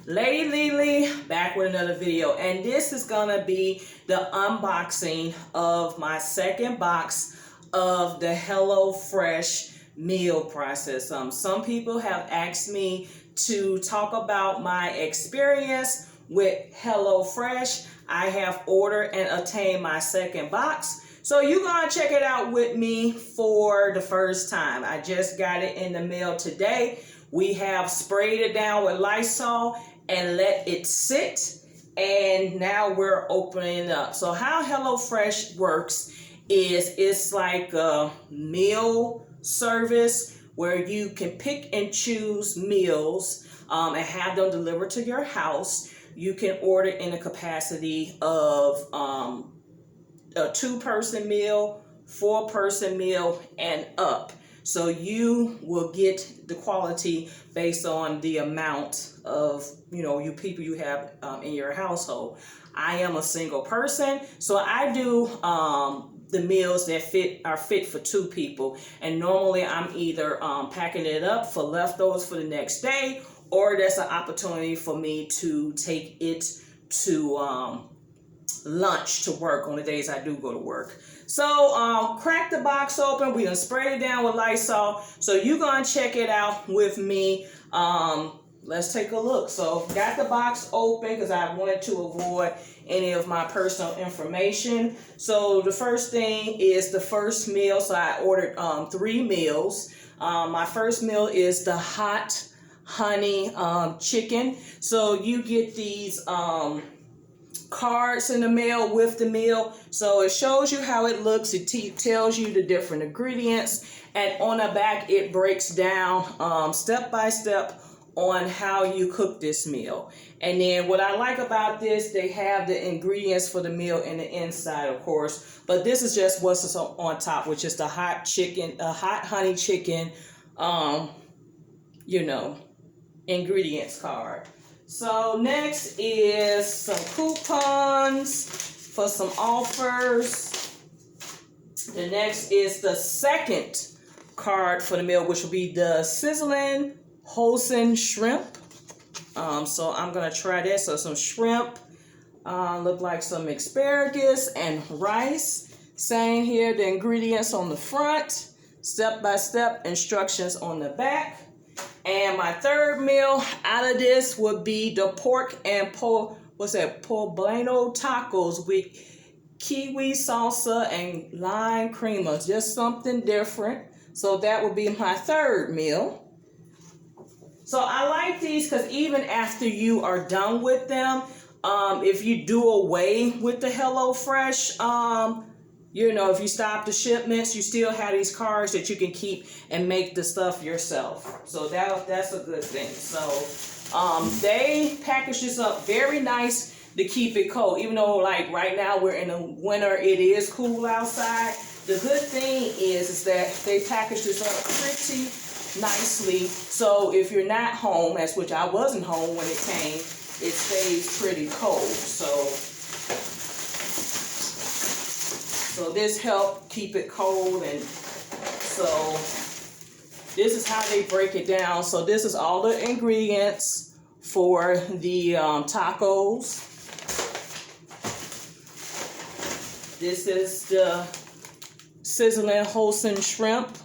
Lady Lily back with another video, and this is gonna be the unboxing of my second box of the HelloFresh meal process. Some people have asked me to talk about my experience with HelloFresh. I have ordered and obtained my second box, so you're gonna check it out with me for the first time. I just got it in the mail today. We have sprayed it down with Lysol and let it sit, and now we're opening it up. So how HelloFresh works is it's like a meal service where you can pick and choose meals and have them delivered to your house. You can order in a capacity of a 2-person meal, 4-person meal, and up. So you will get the quality based on the amount of, you people you have in your household. I am a single person, so I do the meals that are fit for 2 people. And normally I'm either packing it up for leftovers for the next day, or there's an opportunity for me to take it to lunch to work on the days I do go to work. So crack the box open. We done sprayed it down with Lysol. So you're gonna check it out with me. Let's take a look. So got the box open because I wanted to avoid any of my personal information. So the first thing is the first meal. So I ordered 3 meals. My first meal is the hot honey chicken. So you get these cards in the mail with the meal, so it shows you how it looks. It tells you the different ingredients, and on the back it breaks down step by step on how you cook this meal. And then what I like about this, they have the ingredients for the meal in the inside, of course, but this is just what's on top, which is the hot chicken, hot honey chicken ingredients card. So next is some coupons for some offers. The next is the second card for the meal, which will be the sizzling Wholesome shrimp. So I'm gonna try this. So some shrimp, look like some asparagus and rice. Saying here the ingredients on the front, step-by-step instructions on the back. And my third meal out of this would be the pork and poblano tacos with kiwi salsa and lime creamer. Just something different. So that would be my third meal. So I like these because even after you are done with them, if you do away with the HelloFresh, if you stop the shipments, you still have these cards that you can keep and make the stuff yourself. So that's a good thing. So they package this up very nice to keep it cold. Even though like right now we're in the winter, it is cool outside. The good thing is that they package this up pretty nicely. So if you're not home, as which I wasn't home when it came, it stays pretty cold. So this helped keep it cold, and so this is how they break it down. So this is all the ingredients for the tacos. This is the sizzling wholesome shrimp.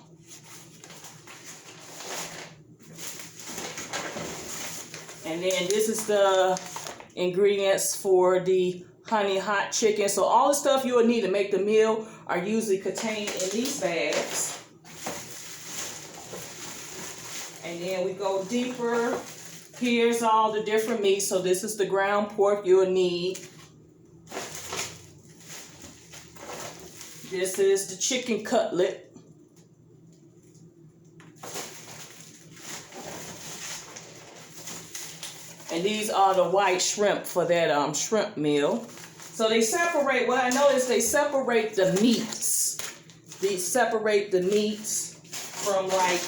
And then this is the ingredients for the honey hot chicken. So all the stuff you will need to make the meal are usually contained in these bags. And then we go deeper. Here's all the different meats. So this is the ground pork you'll need. This is the chicken cutlet. And these are the white shrimp for that shrimp meal. So they separate, what I noticed, they separate the meats. They separate the meats from like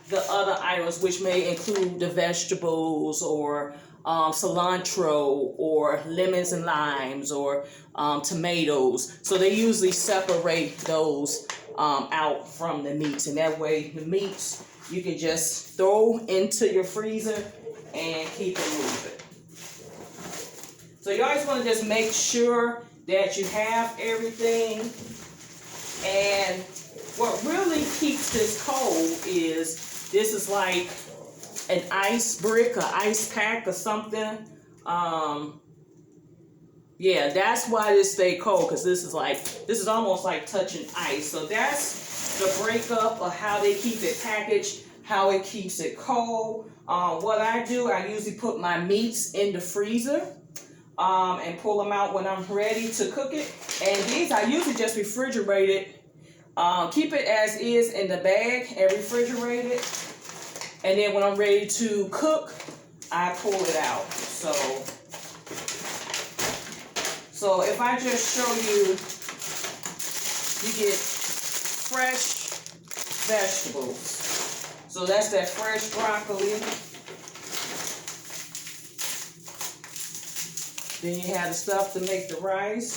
the other items, which may include the vegetables or cilantro or lemons and limes or tomatoes. So they usually separate those out from the meats. And that way the meats you can just throw into your freezer and keep it moving. So you always want to just make sure that you have everything. And what really keeps this cold is this is like an ice brick or ice pack or something. Yeah, that's why this stay cold, because this is almost like touching ice. So that's the breakup of how they keep it packaged, how it keeps it cold. What I do, I usually put my meats in the freezer and pull them out when I'm ready to cook it. And these I usually just refrigerate it. Keep it as is in the bag and refrigerate it. And then when I'm ready to cook, I pull it out. So if I just show you, you get fresh vegetables. So that's that fresh broccoli. Then you have the stuff to make the rice.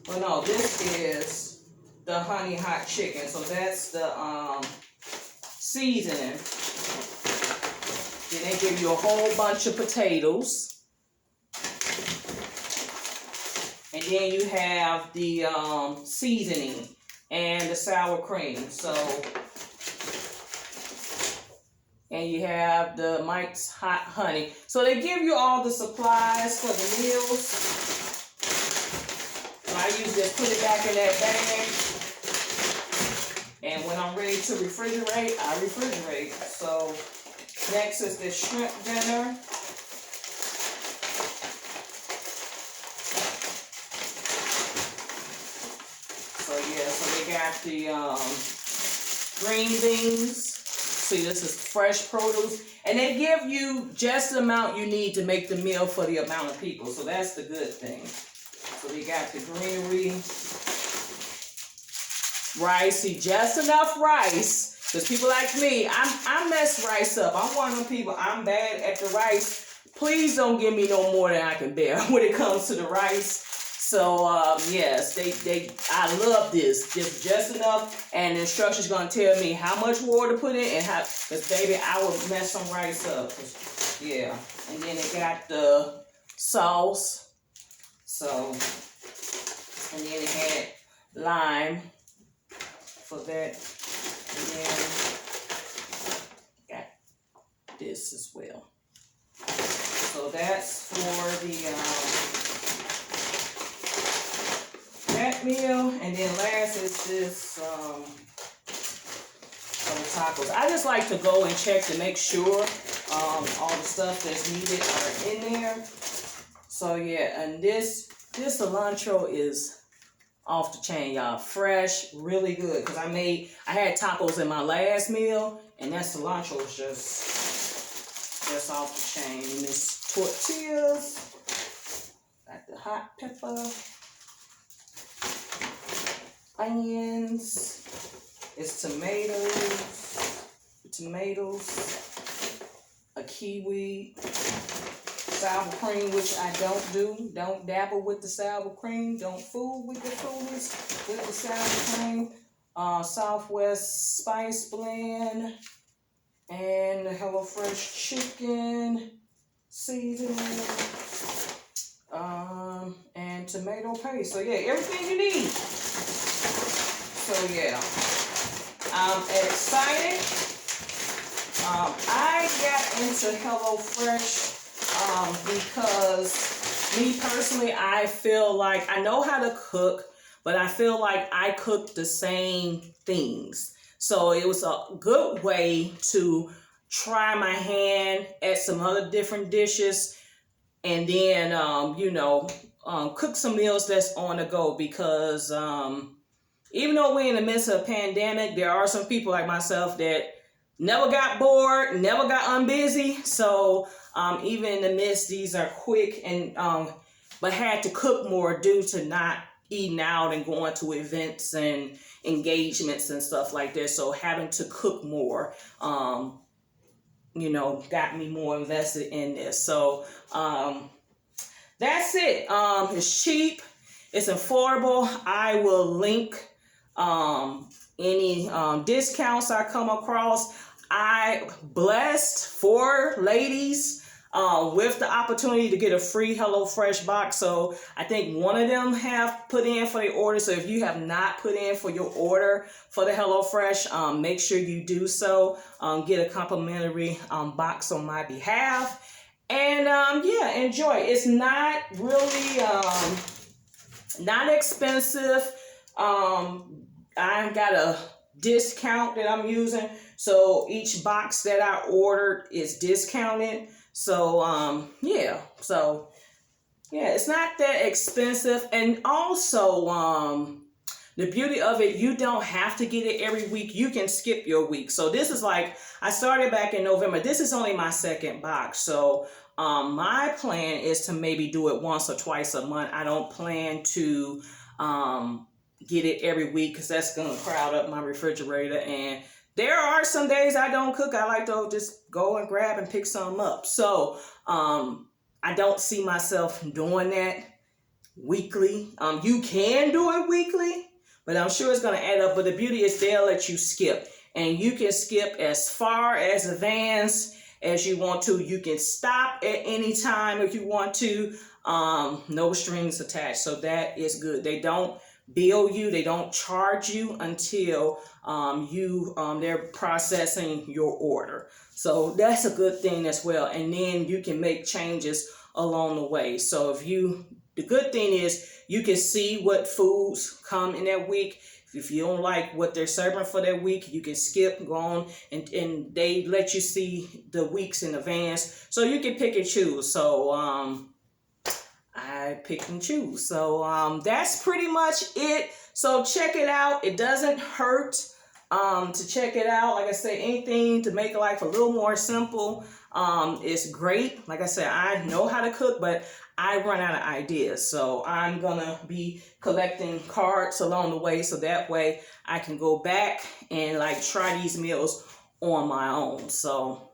Well, no, this is the honey hot chicken. So that's the seasoning. Then they give you a whole bunch of potatoes. And then you have the seasoning and the sour cream. So, and you have the Mike's Hot Honey. So they give you all the supplies for the meals. So I usually just put it back in that bag. And when I'm ready to refrigerate, I refrigerate. So next is the shrimp dinner. So yeah, so they got the green beans. See, this is fresh produce. And they give you just the amount you need to make the meal for the amount of people. So that's the good thing. So they got the greenery. Rice, see, just enough rice. Because people like me, I mess rice up. I'm one of them people, I'm bad at the rice. Please don't give me no more than I can bear when it comes to the rice. So, yes, I love this. Just enough. And the instructions going to tell me how much water to put in and how, because baby, I will mess some rice up. Yeah. And then they got the sauce. So, and then it had lime for that. And then got this as well. So that's for the that meal. And then last is this tacos. I just like to go and check to make sure all the stuff that's needed are in there. So yeah, and this cilantro is off the chain, y'all. Fresh, really good. Because I had tacos in my last meal, and that cilantro is just off the chain. And this tortillas, got the hot pepper, onions, it's tomatoes, a kiwi, sour cream, which I don't do. Don't dabble with the sour cream. Don't fool with the foolies with the sour cream. Southwest spice blend. And the HelloFresh chicken seasoning. And tomato paste. So yeah, everything you need. So yeah, I'm excited. I got into HelloFresh because me personally, I feel like I know how to cook, but I feel like I cook the same things. So it was a good way to try my hand at some other different dishes, and then cook some meals that's on the go. Because even though we're in the midst of a pandemic, there are some people like myself that never got bored, never got unbusy. So even in the midst, these are quick and but had to cook more due to not eating out and going to events and engagements and stuff like that. So having to cook more, got me more invested in this. So that's it. It's cheap. It's affordable. I will link any discounts I come across. I blessed 4 ladies with the opportunity to get a free HelloFresh box. So I think one of them have put in for the order. So if you have not put in for your order for the HelloFresh, make sure you do so. Get a complimentary box on my behalf. And yeah, enjoy. It's not really not expensive. I've got a discount that I'm using. So each box that I ordered is discounted. So yeah, so yeah, it's not that expensive. And also the beauty of it, you don't have to get it every week. You can skip your week. So this is like, I started back in November. This is only my second box. So my plan is to maybe do it once or twice a month. I don't plan to get it every week because that's going to crowd up my refrigerator. And there are some days I don't cook. I like to just go and grab and pick some up. So I don't see myself doing that weekly. You can do it weekly, but I'm sure it's going to add up. But the beauty is they'll let you skip. And you can skip as far as advanced as you want to. You can stop at any time if you want to. No strings attached. So that is good. They don't bill you. They don't charge you until they're processing your order. So that's a good thing as well. And then you can make changes along the way. So the good thing is you can see what foods come in that week. If you don't like what they're serving for that week, you can skip, go on, and they let you see the weeks in advance. So you can pick and choose. So I pick and choose. So that's pretty much it. So check it out. It doesn't hurt to check it out. Like I say, anything to make life a little more simple is great. Like I said, I know how to cook, but I run out of ideas. So I'm going to be collecting cards along the way. So that way I can go back and like try these meals on my own. So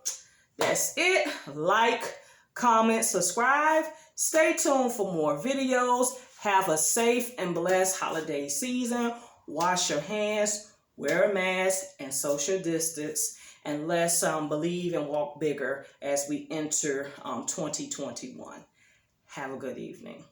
that's it. Like, comment, subscribe. Stay tuned for more videos. Have a safe and blessed holiday season. Wash your hands, wear a mask, and social distance. And let's believe and walk bigger as we enter 2021. Have a good evening.